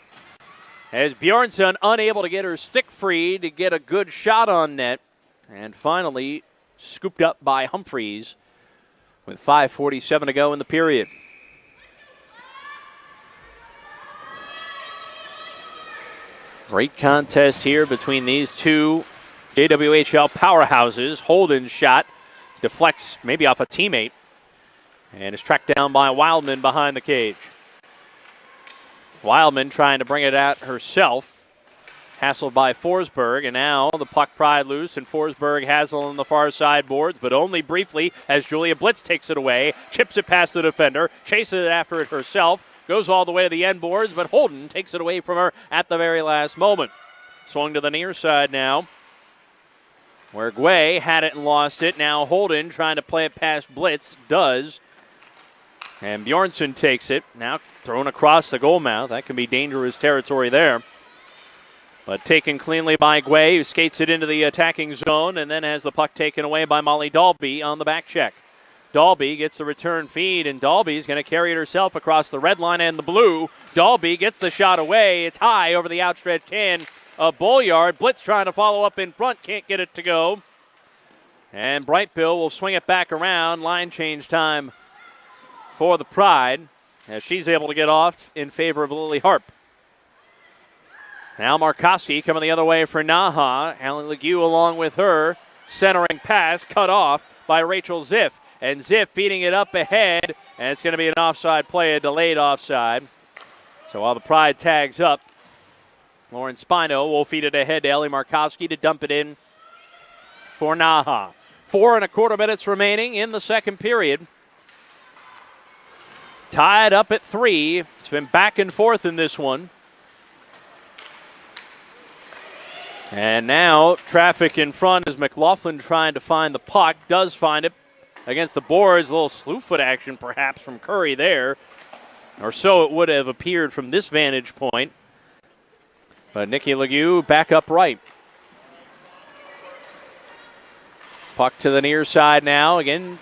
As Bjornsson unable to get her stick free to get a good shot on net. And finally scooped up by Humphreys with 5:47 to go in the period. Great contest here between these two JWHL powerhouses. Holden's shot deflects maybe off a teammate and is tracked down by Wildman behind the cage. Wildman trying to bring it out herself. Hassled by Forsberg, and now the puck pried loose, and Forsberg has it on the far side boards, but only briefly as Julia Blitz takes it away, chips it past the defender, chases it after it herself, goes all the way to the end boards, but Holden takes it away from her at the very last moment. Swung to the near side now, where Guay had it and lost it. Now Holden trying to play it past Blitz, does. And Bjornsson takes it, now thrown across the goal mouth. That can be dangerous territory there. But taken cleanly by Guay, who skates it into the attacking zone and then has the puck taken away by Molly Dalby on the back check. Dalby gets the return feed, and Dalby's going to carry it herself across the red line and the blue. Dalby gets the shot away. It's high over the outstretched hand of Bolyard. Blitz trying to follow up in front, can't get it to go. And Brightbill will swing it back around. Line change time for the Pride as she's able to get off in favor of Lily Harp. Now Markowski coming the other way for Naha. Alan Legue along with her. Centering pass cut off by Rachel Ziff. and Zip beating it up ahead, and it's going to be an offside play, a delayed offside. So while the Pride tags up, Lauren Spino will feed it ahead to Ellie Markowski to dump it in for Naha. 4.25 minutes remaining in the second period. Tied up at 3. It's been back and forth in this one. And now traffic in front as McLaughlin trying to find the puck. Does find it against the boards. A little slew foot action perhaps from Curry there. Or so it would have appeared from this vantage point. But Nikki Legue back upright. Puck to the near side now. Again,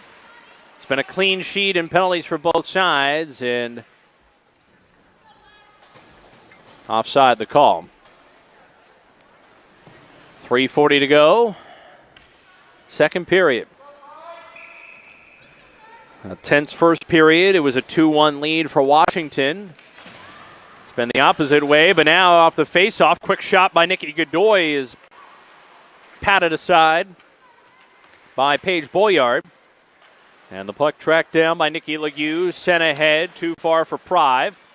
it's been a clean sheet and penalties for both sides. And offside the call. 3:40 to go. Second period. A tense first period. It was a 2-1 lead for Washington. It's been the opposite way, but now off the faceoff, quick shot by Nikki Godoy is patted aside by Paige Boyard. And the puck tracked down by Nikki Legue, sent ahead, too far for Prive.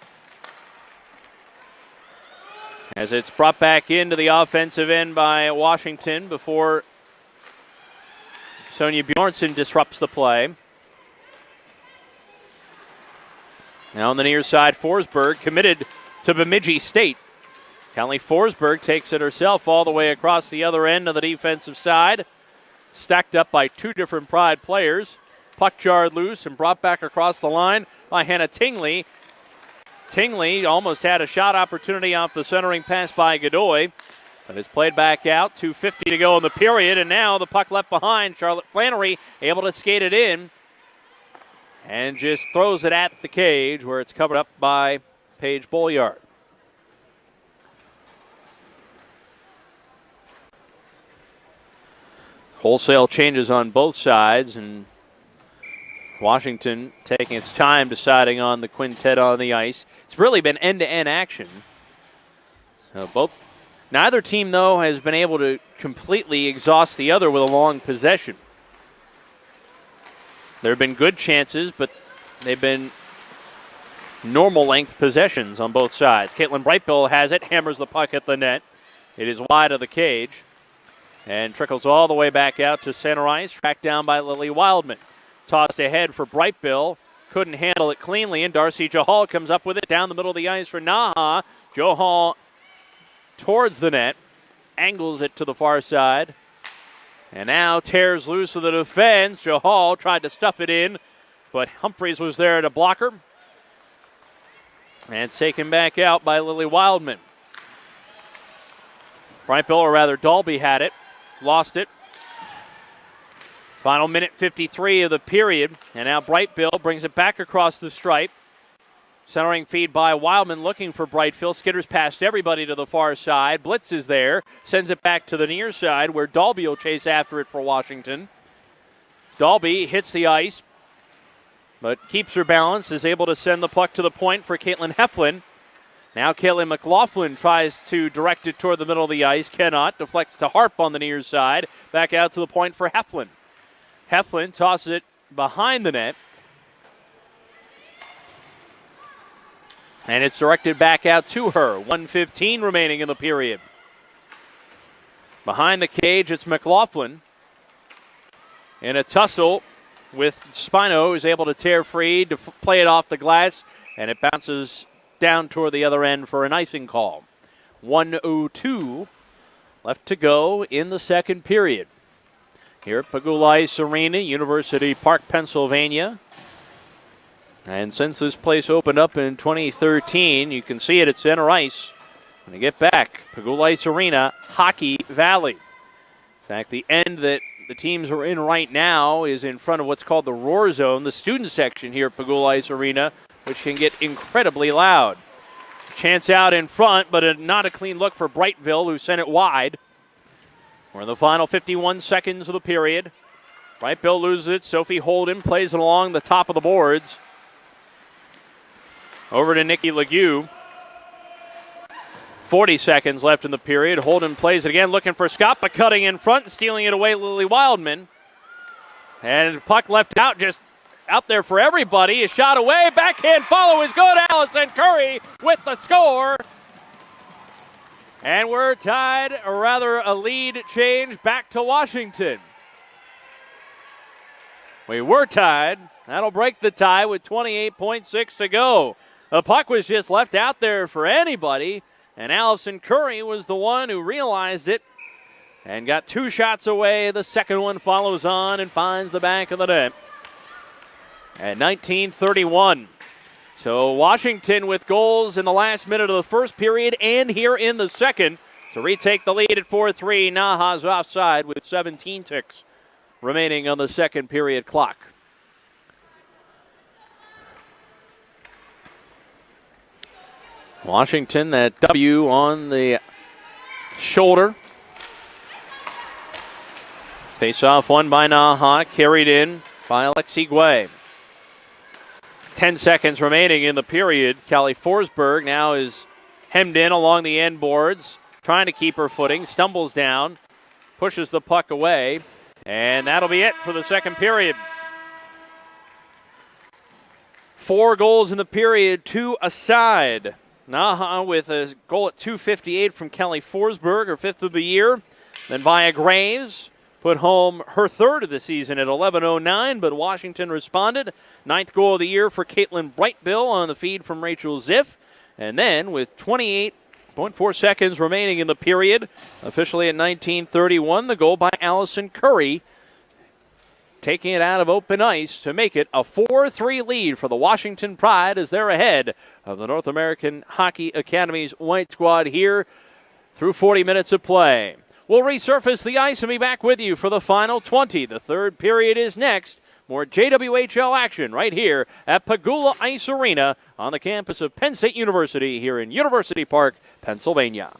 As it's brought back into the offensive end by Washington before Sonia Bjornsson disrupts the play. Now on the near side, Forsberg committed to Bemidji State. Kelly Forsberg takes it herself all the way across the other end of the defensive side. Stacked up by two different Pride players. Puck jarred loose and brought back across the line by Hannah Tingley. Tingley almost had a shot opportunity off the centering pass by Godoy, but it's played back out. 2:50 to go in the period, and now the puck left behind. Charlotte Flannery able to skate it in and just throws it at the cage where it's covered up by Paige Boyard. Wholesale changes on both sides, and Washington taking its time deciding on the quintet on the ice. It's really been end-to-end action. So neither team, though, has been able to completely exhaust the other with a long possession. There have been good chances, but they've been normal length possessions on both sides. Caitlin Brightbill has it, hammers the puck at the net. It is wide of the cage and trickles all the way back out to center ice, tracked down by Lily Wildman. Tossed ahead for Brightbill. Couldn't handle it cleanly, and Darcy Johal comes up with it down the middle of the ice for Naha. Johal towards the net, angles it to the far side, and now tears loose of the defense. Johal tried to stuff it in, but Humphreys was there to block her. And taken back out by Lily Wildman. Brightbill, or rather Dalby, had it, lost it. Final minute 53 of the period, and now Brightbill brings it back across the stripe. Centering feed by Wildman looking for Brightbill. Skitters past everybody to the far side. Blitz is there, sends it back to the near side where Dalby will chase after it for Washington. Dalby hits the ice, but keeps her balance, is able to send the puck to the point for Caitlin Heflin. Now Caitlin McLaughlin tries to direct it toward the middle of the ice, cannot. Deflects to Harp on the near side. Back out to the point for Heflin. Heflin tosses it behind the net. And it's directed back out to her. 1:15 remaining in the period. Behind the cage, it's McLaughlin. In a tussle with Spino, who's able to tear free, to play it off the glass, and it bounces down toward the other end for an icing call. 1:02 left to go in the second period. Here at Pegula Ice Arena, University Park, Pennsylvania. And since this place opened up in 2013, you can see it at center ice. When you get back, Pegula Ice Arena, Hockey Valley. In fact, the end that the teams are in right now is in front of what's called the Roar Zone, the student section here at Pegula Ice Arena, which can get incredibly loud. Chance out in front, but not a clean look for Brightville, who sent it wide. We're in the final 51 seconds of the period. Brightville loses it. Sophie Holden plays it along the top of the boards. Over to Nikki Legue. 40 seconds left in the period. Holden plays it again, looking for Scott, but cutting in front and stealing it away, Lily Wildman. And puck left out, just out there for everybody. A shot away, backhand follow is good. Allison Curry with the score. And we're tied, or rather a lead change back to Washington. We were tied. That'll break the tie with 28.6 to go. The puck was just left out there for anybody, and Allison Curry was the one who realized it and got 2 shots away. The second one follows on and finds the back of the net. At 19:31. So Washington with goals in the last minute of the first period and here in the second to retake the lead at 4-3. Naha's offside with 17 ticks remaining on the second period clock. Washington, that W on the shoulder. Face-off won by Naha, carried in by Alexi Guay. 10 seconds remaining in the period. Kelly Forsberg now is hemmed in along the end boards, trying to keep her footing, stumbles down, pushes the puck away, and that'll be it for the second period. 4 goals in the period, 2 aside. Naha with a goal at 2:58 from Kelly Forsberg, her 5th of the year. Then Via Graves put home her 3rd of the season at 11:09, but Washington responded. 9th goal of the year for Caitlin Brightbill on the feed from Rachel Ziff. And then with 28.4 seconds remaining in the period, officially at 19:31, the goal by Allison Curry, taking it out of open ice to make it a 4-3 lead for the Washington Pride as they're ahead of the North American Hockey Academy's white squad here through 40 minutes of play. We'll resurface the ice and be back with you for the final 20. The third period is next. More JWHL action right here at Pagula Ice Arena on the campus of Penn State University here in University Park, Pennsylvania.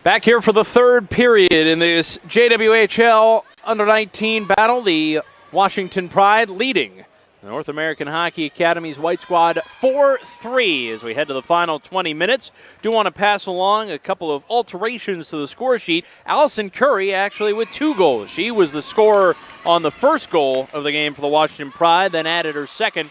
Back here for the third period in this JWHL Under-19 battle, the Washington Pride leading the North American Hockey Academy's White Squad 4-3 as we head to the final 20 minutes. Do want to pass along a couple of alterations to the score sheet. Allison Curry actually with 2 goals. She was the scorer on the first goal of the game for the Washington Pride, then added her second,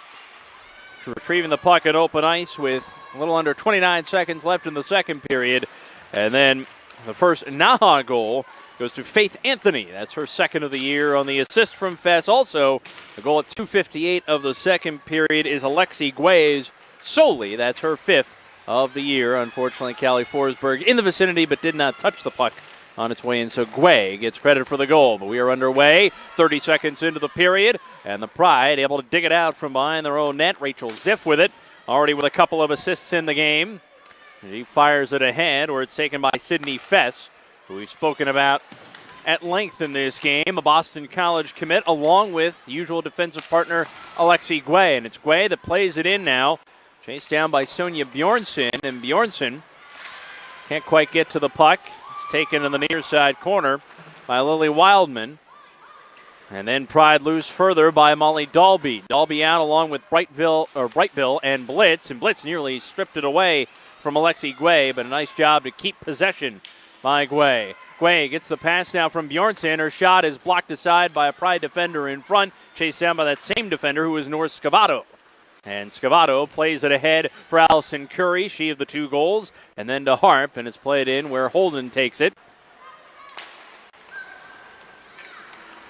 retrieving the puck at open ice with a little under 29 seconds left in the second period. And then the first Naha goal goes to Faith Anthony. That's her second of the year on the assist from Fess. Also, the goal at 2:58 of the second period is Alexi Guay's solely. That's her 5th of the year. Unfortunately, Callie Forsberg in the vicinity but did not touch the puck on its way in, so Guay gets credit for the goal. But we are underway, 30 seconds into the period, and the Pride able to dig it out from behind their own net. Rachel Ziff with it, already with a couple of assists in the game. He fires it ahead, where it's taken by Sydney Fess, who we've spoken about at length in this game, a Boston College commit, along with usual defensive partner Alexi Guay. And it's Guay that plays it in now, chased down by Sonia Bjornsson, and Bjornsson can't quite get to the puck. It's taken in the near side corner by Lily Wildman. And then Pride loose further by Molly Dalby. Dalby out along with Brightbill and Blitz nearly stripped it away from Alexi Guay, but a nice job to keep possession by Guay. Guay gets the pass now from Bjornsson. Her shot is blocked aside by a Pride defender in front, chased down by that same defender who is North Scavato. And Scavato plays it ahead for Allison Curry, she of the 2 goals, and then to Harp, and it's played in where Holden takes it.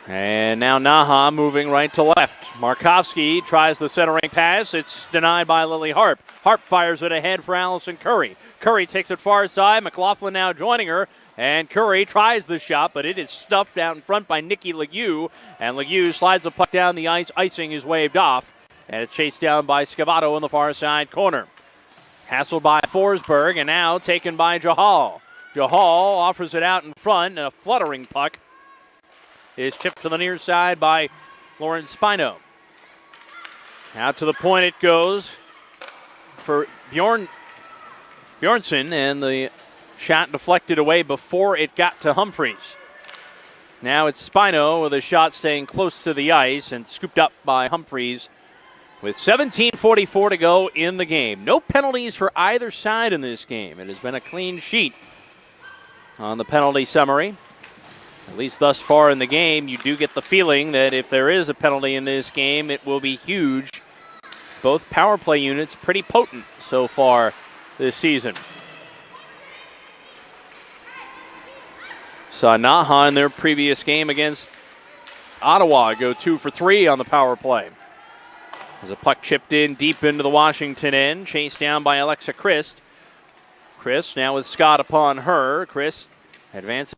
And now Naha moving right to left. Markovsky tries the centering pass. It's denied by Lily Harp. Harp fires it ahead for Allison Curry. Curry takes it far side. McLaughlin now joining her. And Curry tries the shot, but it is stuffed out in front by Nikki Legue. And Legue slides the puck down the ice. Icing is waved off. And it's chased down by Scavato in the far side corner. Hassled by Forsberg, and now taken by Jahal. Jahal offers it out in front, and a fluttering puck is chipped to the near side by Lauren Spino. Out to the point it goes for Bjornsson, and the shot deflected away before it got to Humphreys. Now it's Spino with a shot staying close to the ice and scooped up by Humphreys with 17:44 to go in the game. No penalties for either side in this game. It has been a clean sheet on the penalty summary. At least thus far in the game, you do get the feeling that if there is a penalty in this game, it will be huge. Both power play units pretty potent so far this season. Saw Naha in their previous game against Ottawa go 2 for 3 on the power play. As a puck chipped in deep into the Washington end, chased down by Alexa Christ. Christ now with Scott upon her. Christ advances